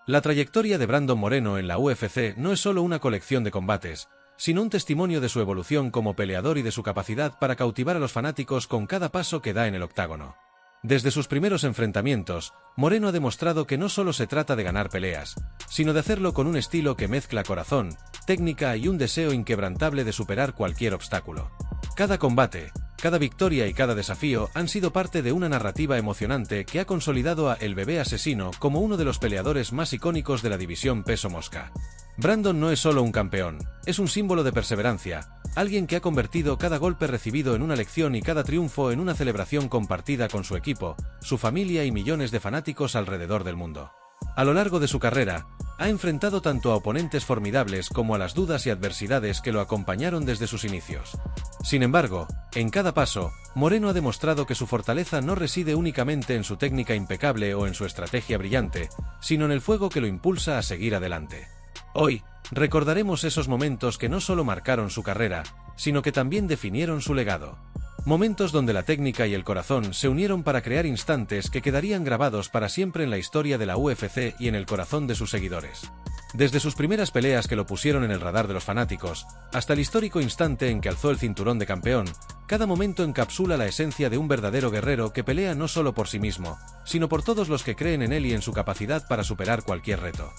La trayectoria de Brandon Moreno en la UFC no es solo una colección de combates, sino un testimonio de su evolución como peleador y de su capacidad para cautivar a los fanáticos con cada paso que da en el octágono. Desde sus primeros enfrentamientos, Moreno ha demostrado que no solo se trata de ganar peleas, sino de hacerlo con un estilo que mezcla corazón, técnica y un deseo inquebrantable de superar cualquier obstáculo. Cada combate, cada victoria y cada desafío han sido parte de una narrativa emocionante que ha consolidado a El Bebé Asesino como uno de los peleadores más icónicos de la división peso mosca. Brandon no es solo un campeón, es un símbolo de perseverancia, alguien que ha convertido cada golpe recibido en una lección y cada triunfo en una celebración compartida con su equipo, su familia y millones de fanáticos alrededor del mundo. A lo largo de su carrera, ha enfrentado tanto a oponentes formidables como a las dudas y adversidades que lo acompañaron desde sus inicios. Sin embargo, en cada paso, Moreno ha demostrado que su fortaleza no reside únicamente en su técnica impecable o en su estrategia brillante, sino en el fuego que lo impulsa a seguir adelante. Hoy, recordaremos esos momentos que no solo marcaron su carrera, sino que también definieron su legado. Momentos donde la técnica y el corazón se unieron para crear instantes que quedarían grabados para siempre en la historia de la UFC y en el corazón de sus seguidores. Desde sus primeras peleas que lo pusieron en el radar de los fanáticos, hasta el histórico instante en que alzó el cinturón de campeón, cada momento encapsula la esencia de un verdadero guerrero que pelea no solo por sí mismo, sino por todos los que creen en él y en su capacidad para superar cualquier reto.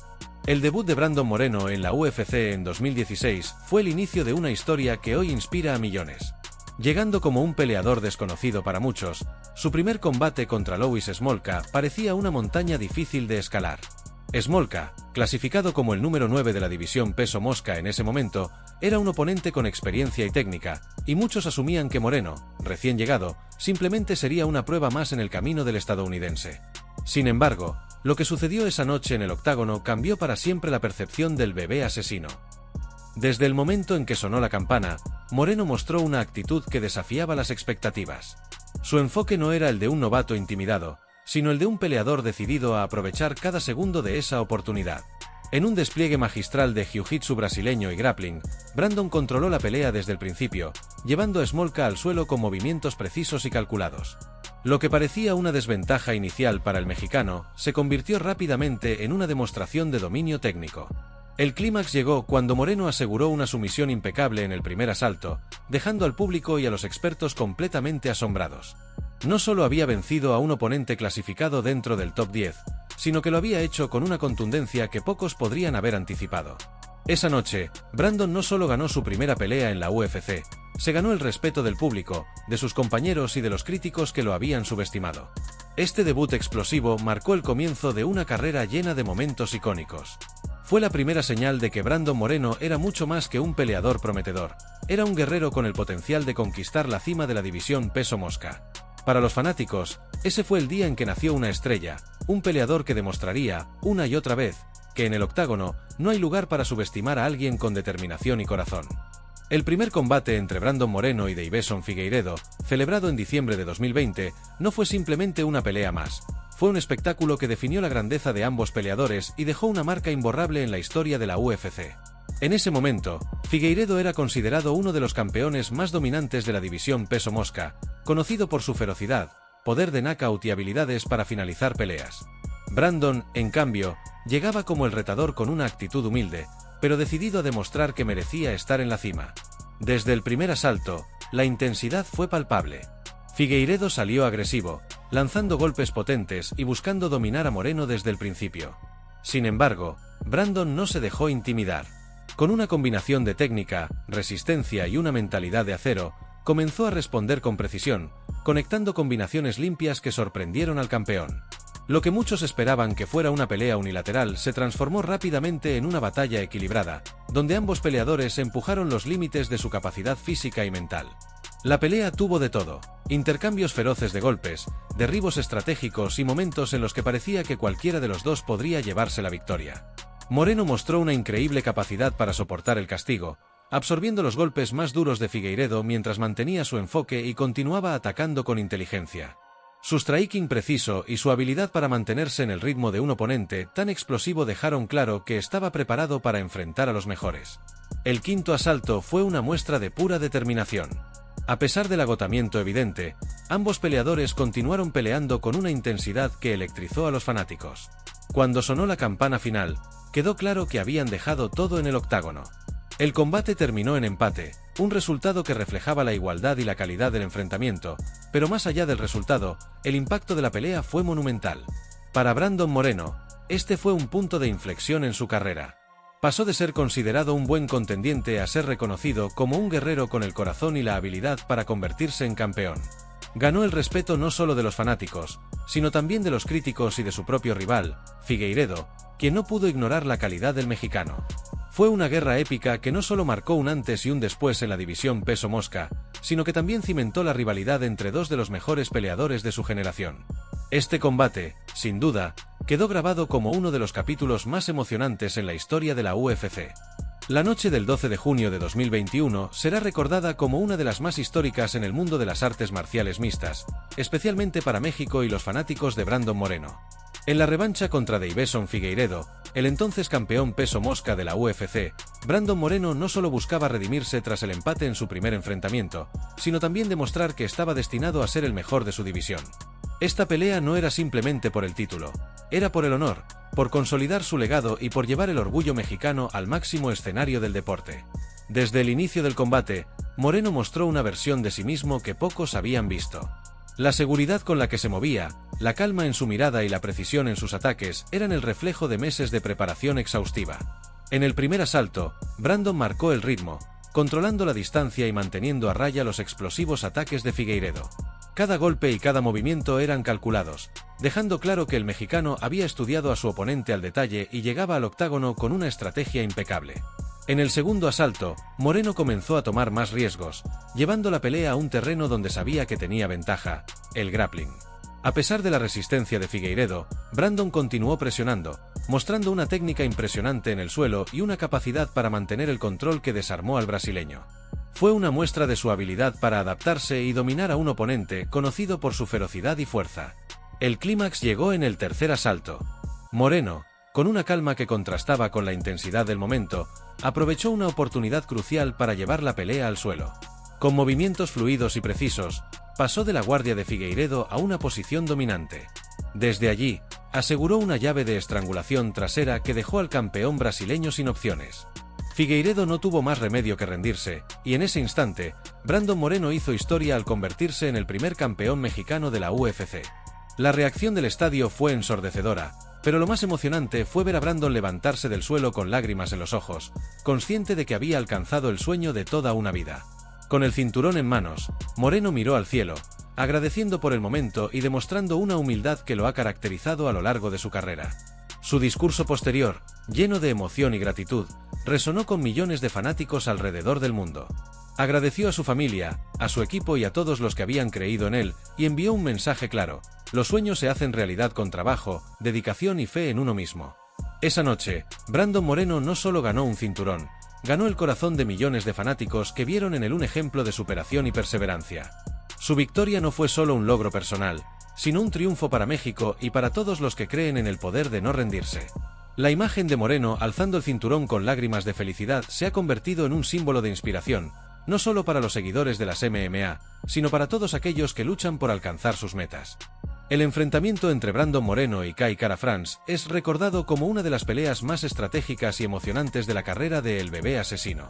El debut de Brandon Moreno en la UFC en 2016 fue el inicio de una historia que hoy inspira a millones. Llegando como un peleador desconocido para muchos, su primer combate contra Louis Smolka parecía una montaña difícil de escalar. Smolka, clasificado como el número 9 de la división peso mosca en ese momento, era un oponente con experiencia y técnica, y muchos asumían que Moreno, recién llegado, simplemente sería una prueba más en el camino del estadounidense. Sin embargo, lo que sucedió esa noche en el octágono cambió para siempre la percepción del Bebé Asesino. Desde el momento en que sonó la campana, Moreno mostró una actitud que desafiaba las expectativas. Su enfoque no era el de un novato intimidado, sino el de un peleador decidido a aprovechar cada segundo de esa oportunidad. En un despliegue magistral de jiu-jitsu brasileño y grappling, Brandon controló la pelea desde el principio, llevando a Smolka al suelo con movimientos precisos y calculados. Lo que parecía una desventaja inicial para el mexicano, se convirtió rápidamente en una demostración de dominio técnico. El clímax llegó cuando Moreno aseguró una sumisión impecable en el primer asalto, dejando al público y a los expertos completamente asombrados. No solo había vencido a un oponente clasificado dentro del top 10, sino que lo había hecho con una contundencia que pocos podrían haber anticipado. Esa noche, Brandon no solo ganó su primera pelea en la UFC, se ganó el respeto del público, de sus compañeros y de los críticos que lo habían subestimado. Este debut explosivo marcó el comienzo de una carrera llena de momentos icónicos. Fue la primera señal de que Brandon Moreno era mucho más que un peleador prometedor, era un guerrero con el potencial de conquistar la cima de la división peso mosca. Para los fanáticos, ese fue el día en que nació una estrella, un peleador que demostraría, una y otra vez, que en el octágono no hay lugar para subestimar a alguien con determinación y corazón. El primer combate entre Brandon Moreno y Deiveson Figueiredo, celebrado en diciembre de 2020, no fue simplemente una pelea más. Fue un espectáculo que definió la grandeza de ambos peleadores y dejó una marca imborrable en la historia de la UFC. En ese momento, Figueiredo era considerado uno de los campeones más dominantes de la división peso mosca, conocido por su ferocidad, poder de knockout y habilidades para finalizar peleas. Brandon, en cambio, llegaba como el retador con una actitud humilde, pero decidido a demostrar que merecía estar en la cima. Desde el primer asalto, la intensidad fue palpable. Figueiredo salió agresivo, lanzando golpes potentes y buscando dominar a Moreno desde el principio. Sin embargo, Brandon no se dejó intimidar. Con una combinación de técnica, resistencia y una mentalidad de acero, comenzó a responder con precisión, conectando combinaciones limpias que sorprendieron al campeón. Lo que muchos esperaban que fuera una pelea unilateral se transformó rápidamente en una batalla equilibrada, donde ambos peleadores empujaron los límites de su capacidad física y mental. La pelea tuvo de todo: intercambios feroces de golpes, derribos estratégicos y momentos en los que parecía que cualquiera de los dos podría llevarse la victoria. Moreno mostró una increíble capacidad para soportar el castigo, absorbiendo los golpes más duros de Figueiredo mientras mantenía su enfoque y continuaba atacando con inteligencia. Su striking preciso y su habilidad para mantenerse en el ritmo de un oponente tan explosivo dejaron claro que estaba preparado para enfrentar a los mejores. El quinto asalto fue una muestra de pura determinación. A pesar del agotamiento evidente, ambos peleadores continuaron peleando con una intensidad que electrizó a los fanáticos. Cuando sonó la campana final, quedó claro que habían dejado todo en el octágono. El combate terminó en empate, un resultado que reflejaba la igualdad y la calidad del enfrentamiento, pero más allá del resultado, el impacto de la pelea fue monumental. Para Brandon Moreno, este fue un punto de inflexión en su carrera. Pasó de ser considerado un buen contendiente a ser reconocido como un guerrero con el corazón y la habilidad para convertirse en campeón. Ganó el respeto no solo de los fanáticos, sino también de los críticos y de su propio rival, Figueiredo, quien no pudo ignorar la calidad del mexicano. Fue una guerra épica que no solo marcó un antes y un después en la división peso mosca, sino que también cimentó la rivalidad entre dos de los mejores peleadores de su generación. Este combate, sin duda, quedó grabado como uno de los capítulos más emocionantes en la historia de la UFC. La noche del 12 de junio de 2021 será recordada como una de las más históricas en el mundo de las artes marciales mixtas, especialmente para México y los fanáticos de Brandon Moreno. En la revancha contra Deiveson Figueiredo, el entonces campeón peso mosca de la UFC, Brandon Moreno no solo buscaba redimirse tras el empate en su primer enfrentamiento, sino también demostrar que estaba destinado a ser el mejor de su división. Esta pelea no era simplemente por el título, era por el honor, por consolidar su legado y por llevar el orgullo mexicano al máximo escenario del deporte. Desde el inicio del combate, Moreno mostró una versión de sí mismo que pocos habían visto. La seguridad con la que se movía, la calma en su mirada y la precisión en sus ataques eran el reflejo de meses de preparación exhaustiva. En el primer asalto, Brandon marcó el ritmo, controlando la distancia y manteniendo a raya los explosivos ataques de Figueiredo. Cada golpe y cada movimiento eran calculados, dejando claro que el mexicano había estudiado a su oponente al detalle y llegaba al octágono con una estrategia impecable. En el segundo asalto, Moreno comenzó a tomar más riesgos, llevando la pelea a un terreno donde sabía que tenía ventaja, el grappling. A pesar de la resistencia de Figueiredo, Brandon continuó presionando, mostrando una técnica impresionante en el suelo y una capacidad para mantener el control que desarmó al brasileño. Fue una muestra de su habilidad para adaptarse y dominar a un oponente conocido por su ferocidad y fuerza. El clímax llegó en el tercer asalto. Moreno, con una calma que contrastaba con la intensidad del momento, aprovechó una oportunidad crucial para llevar la pelea al suelo. Con movimientos fluidos y precisos, pasó de la guardia de Figueiredo a una posición dominante. Desde allí, aseguró una llave de estrangulación trasera que dejó al campeón brasileño sin opciones. Figueiredo no tuvo más remedio que rendirse, y en ese instante, Brandon Moreno hizo historia al convertirse en el primer campeón mexicano de la UFC. La reacción del estadio fue ensordecedora, pero lo más emocionante fue ver a Brandon levantarse del suelo con lágrimas en los ojos, consciente de que había alcanzado el sueño de toda una vida. Con el cinturón en manos, Moreno miró al cielo, agradeciendo por el momento y demostrando una humildad que lo ha caracterizado a lo largo de su carrera. Su discurso posterior, lleno de emoción y gratitud, resonó con millones de fanáticos alrededor del mundo. Agradeció a su familia, a su equipo y a todos los que habían creído en él, y envió un mensaje claro: los sueños se hacen realidad con trabajo, dedicación y fe en uno mismo. Esa noche, Brandon Moreno no solo ganó un cinturón, ganó el corazón de millones de fanáticos que vieron en él un ejemplo de superación y perseverancia. Su victoria no fue solo un logro personal, sino un triunfo para México y para todos los que creen en el poder de no rendirse. La imagen de Moreno alzando el cinturón con lágrimas de felicidad se ha convertido en un símbolo de inspiración, no solo para los seguidores de las MMA, sino para todos aquellos que luchan por alcanzar sus metas. El enfrentamiento entre Brandon Moreno y Kai Kara-France es recordado como una de las peleas más estratégicas y emocionantes de la carrera de El Bebé Asesino.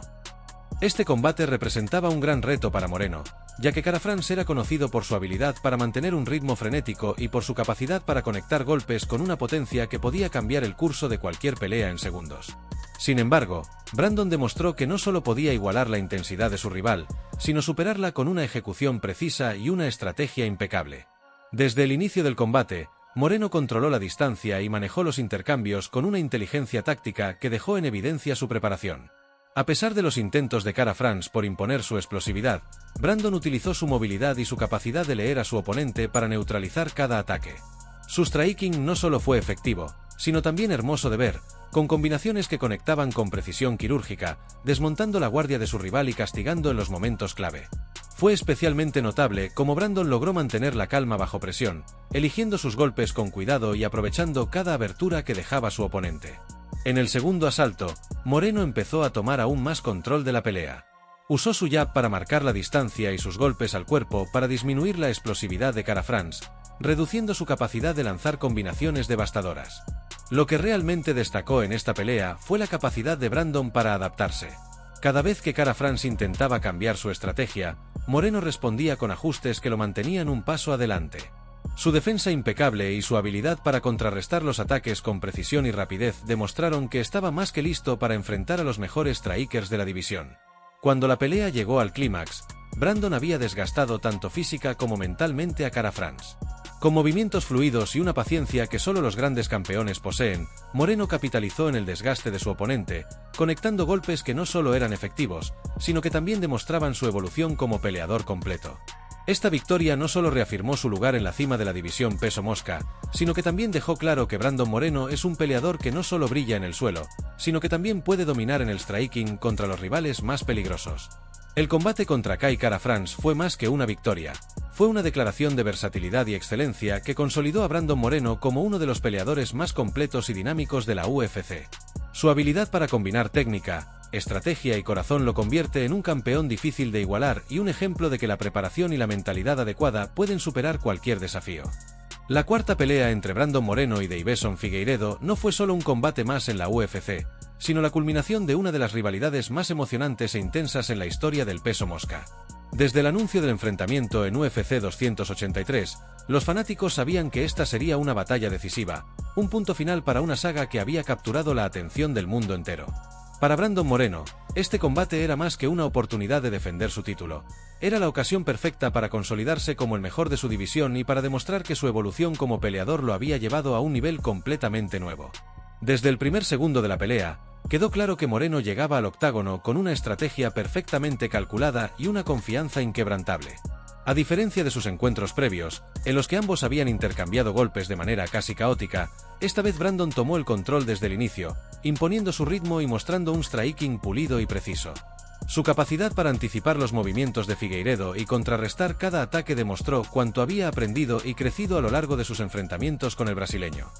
Este combate representaba un gran reto para Moreno, ya que Kara-France era conocido por su habilidad para mantener un ritmo frenético y por su capacidad para conectar golpes con una potencia que podía cambiar el curso de cualquier pelea en segundos. Sin embargo, Brandon demostró que no solo podía igualar la intensidad de su rival, sino superarla con una ejecución precisa y una estrategia impecable. Desde el inicio del combate, Moreno controló la distancia y manejó los intercambios con una inteligencia táctica que dejó en evidencia su preparación. A pesar de los intentos de Kara-France por imponer su explosividad, Brandon utilizó su movilidad y su capacidad de leer a su oponente para neutralizar cada ataque. Su striking no solo fue efectivo, sino también hermoso de ver, con combinaciones que conectaban con precisión quirúrgica, desmontando la guardia de su rival y castigando en los momentos clave. Fue especialmente notable cómo Brandon logró mantener la calma bajo presión, eligiendo sus golpes con cuidado y aprovechando cada abertura que dejaba su oponente. En el segundo asalto, Moreno empezó a tomar aún más control de la pelea. Usó su jab para marcar la distancia y sus golpes al cuerpo para disminuir la explosividad de Kara-France, reduciendo su capacidad de lanzar combinaciones devastadoras. Lo que realmente destacó en esta pelea fue la capacidad de Brandon para adaptarse. Cada vez que Kara France intentaba cambiar su estrategia, Moreno respondía con ajustes que lo mantenían un paso adelante. Su defensa impecable y su habilidad para contrarrestar los ataques con precisión y rapidez demostraron que estaba más que listo para enfrentar a los mejores strikers de la división. Cuando la pelea llegó al clímax, Brandon había desgastado tanto física como mentalmente a Kara France. Con movimientos fluidos y una paciencia que solo los grandes campeones poseen, Moreno capitalizó en el desgaste de su oponente, conectando golpes que no solo eran efectivos, sino que también demostraban su evolución como peleador completo. Esta victoria no solo reafirmó su lugar en la cima de la división peso mosca, sino que también dejó claro que Brandon Moreno es un peleador que no solo brilla en el suelo, sino que también puede dominar en el striking contra los rivales más peligrosos. El combate contra Kai Kara France fue más que una victoria. Fue una declaración de versatilidad y excelencia que consolidó a Brandon Moreno como uno de los peleadores más completos y dinámicos de la UFC. Su habilidad para combinar técnica, estrategia y corazón lo convierte en un campeón difícil de igualar y un ejemplo de que la preparación y la mentalidad adecuada pueden superar cualquier desafío. La cuarta pelea entre Brandon Moreno y Deiveson Figueiredo no fue solo un combate más en la UFC, sino la culminación de una de las rivalidades más emocionantes e intensas en la historia del peso mosca. Desde el anuncio del enfrentamiento en UFC 283, los fanáticos sabían que esta sería una batalla decisiva, un punto final para una saga que había capturado la atención del mundo entero. Para Brandon Moreno, este combate era más que una oportunidad de defender su título. Era la ocasión perfecta para consolidarse como el mejor de su división y para demostrar que su evolución como peleador lo había llevado a un nivel completamente nuevo. Desde el primer segundo de la pelea, quedó claro que Moreno llegaba al octágono con una estrategia perfectamente calculada y una confianza inquebrantable. A diferencia de sus encuentros previos, en los que ambos habían intercambiado golpes de manera casi caótica, esta vez Brandon tomó el control desde el inicio, imponiendo su ritmo y mostrando un striking pulido y preciso. Su capacidad para anticipar los movimientos de Figueiredo y contrarrestar cada ataque demostró cuánto había aprendido y crecido a lo largo de sus enfrentamientos con el brasileño.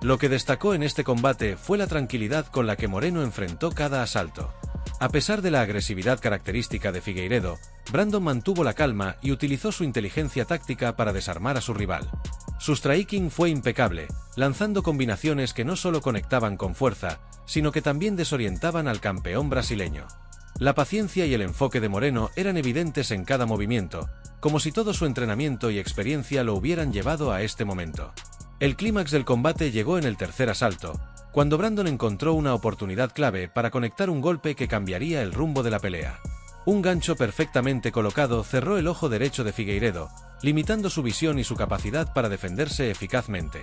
Lo que destacó en este combate fue la tranquilidad con la que Moreno enfrentó cada asalto. A pesar de la agresividad característica de Figueiredo, Brandon mantuvo la calma y utilizó su inteligencia táctica para desarmar a su rival. Su striking fue impecable, lanzando combinaciones que no solo conectaban con fuerza, sino que también desorientaban al campeón brasileño. La paciencia y el enfoque de Moreno eran evidentes en cada movimiento, como si todo su entrenamiento y experiencia lo hubieran llevado a este momento. El clímax del combate llegó en el tercer asalto, cuando Brandon encontró una oportunidad clave para conectar un golpe que cambiaría el rumbo de la pelea. Un gancho perfectamente colocado cerró el ojo derecho de Figueiredo, limitando su visión y su capacidad para defenderse eficazmente.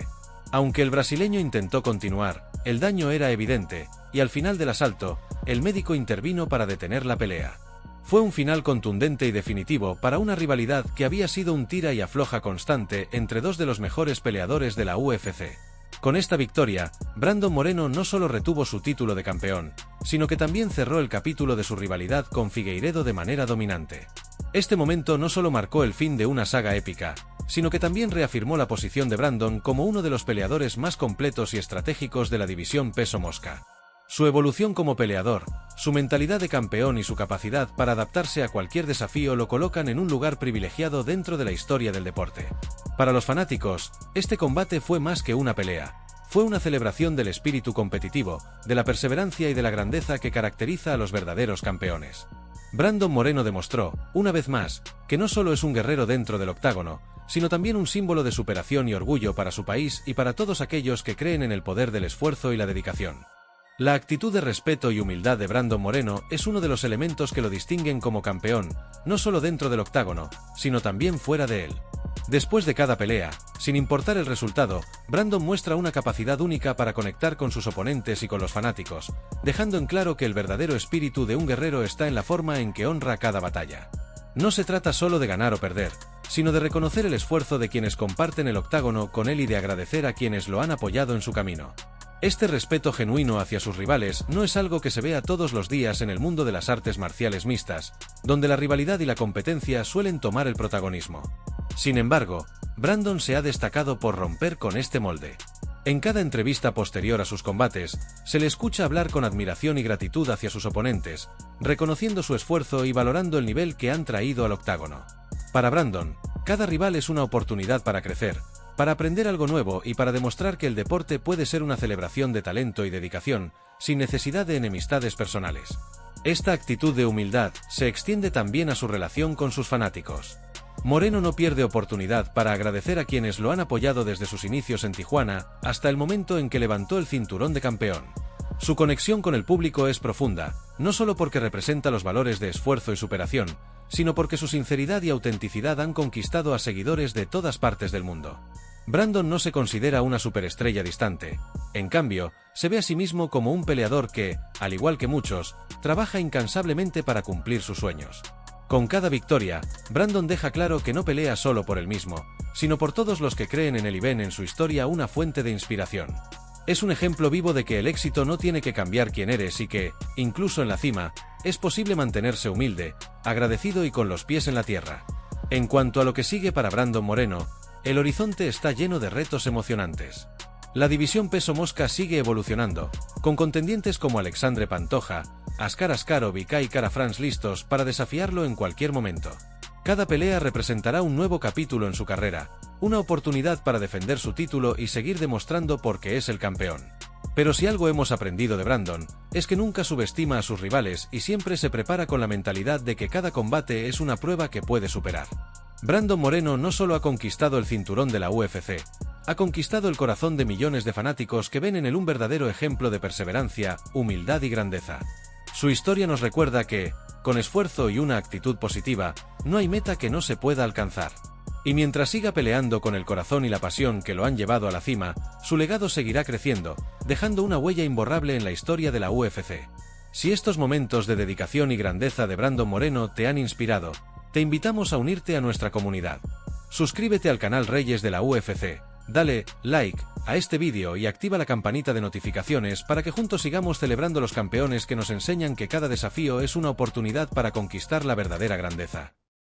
Aunque el brasileño intentó continuar, el daño era evidente, y al final del asalto, el médico intervino para detener la pelea. Fue un final contundente y definitivo para una rivalidad que había sido un tira y afloja constante entre dos de los mejores peleadores de la UFC. Con esta victoria, Brandon Moreno no solo retuvo su título de campeón, sino que también cerró el capítulo de su rivalidad con Figueiredo de manera dominante. Este momento no solo marcó el fin de una saga épica, sino que también reafirmó la posición de Brandon como uno de los peleadores más completos y estratégicos de la división peso mosca. Su evolución como peleador, su mentalidad de campeón y su capacidad para adaptarse a cualquier desafío lo colocan en un lugar privilegiado dentro de la historia del deporte. Para los fanáticos, este combate fue más que una pelea. Fue una celebración del espíritu competitivo, de la perseverancia y de la grandeza que caracteriza a los verdaderos campeones. Brandon Moreno demostró, una vez más, que no solo es un guerrero dentro del octágono, sino también un símbolo de superación y orgullo para su país y para todos aquellos que creen en el poder del esfuerzo y la dedicación. La actitud de respeto y humildad de Brandon Moreno es uno de los elementos que lo distinguen como campeón, no solo dentro del octágono, sino también fuera de él. Después de cada pelea, sin importar el resultado, Brandon muestra una capacidad única para conectar con sus oponentes y con los fanáticos, dejando en claro que el verdadero espíritu de un guerrero está en la forma en que honra cada batalla. No se trata solo de ganar o perder, sino de reconocer el esfuerzo de quienes comparten el octágono con él y de agradecer a quienes lo han apoyado en su camino. Este respeto genuino hacia sus rivales no es algo que se vea todos los días en el mundo de las artes marciales mixtas, donde la rivalidad y la competencia suelen tomar el protagonismo. Sin embargo, Brandon se ha destacado por romper con este molde. En cada entrevista posterior a sus combates, se le escucha hablar con admiración y gratitud hacia sus oponentes, reconociendo su esfuerzo y valorando el nivel que han traído al octágono. Para Brandon, cada rival es una oportunidad para crecer, para aprender algo nuevo y para demostrar que el deporte puede ser una celebración de talento y dedicación, sin necesidad de enemistades personales. Esta actitud de humildad se extiende también a su relación con sus fanáticos. Moreno no pierde oportunidad para agradecer a quienes lo han apoyado desde sus inicios en Tijuana hasta el momento en que levantó el cinturón de campeón. Su conexión con el público es profunda, no solo porque representa los valores de esfuerzo y superación, sino porque su sinceridad y autenticidad han conquistado a seguidores de todas partes del mundo. Brandon no se considera una superestrella distante. En cambio, se ve a sí mismo como un peleador que, al igual que muchos, trabaja incansablemente para cumplir sus sueños. Con cada victoria, Brandon deja claro que no pelea solo por él mismo, sino por todos los que creen en él y ven en su historia una fuente de inspiración. Es un ejemplo vivo de que el éxito no tiene que cambiar quién eres y que, incluso en la cima, es posible mantenerse humilde, agradecido y con los pies en la tierra. En cuanto a lo que sigue para Brandon Moreno, el horizonte está lleno de retos emocionantes. La división peso mosca sigue evolucionando, con contendientes como Alexandre Pantoja, Askar Askarov y Kai Kara France listos para desafiarlo en cualquier momento. Cada pelea representará un nuevo capítulo en su carrera, una oportunidad para defender su título y seguir demostrando por qué es el campeón. Pero si algo hemos aprendido de Brandon, es que nunca subestima a sus rivales y siempre se prepara con la mentalidad de que cada combate es una prueba que puede superar. Brandon Moreno no solo ha conquistado el cinturón de la UFC, ha conquistado el corazón de millones de fanáticos que ven en él un verdadero ejemplo de perseverancia, humildad y grandeza. Su historia nos recuerda que, con esfuerzo y una actitud positiva, no hay meta que no se pueda alcanzar. Y mientras siga peleando con el corazón y la pasión que lo han llevado a la cima, su legado seguirá creciendo, dejando una huella imborrable en la historia de la UFC. Si estos momentos de dedicación y grandeza de Brandon Moreno te han inspirado, te invitamos a unirte a nuestra comunidad. Suscríbete al canal Reyes de la UFC, dale like a este vídeo y activa la campanita de notificaciones para que juntos sigamos celebrando los campeones que nos enseñan que cada desafío es una oportunidad para conquistar la verdadera grandeza.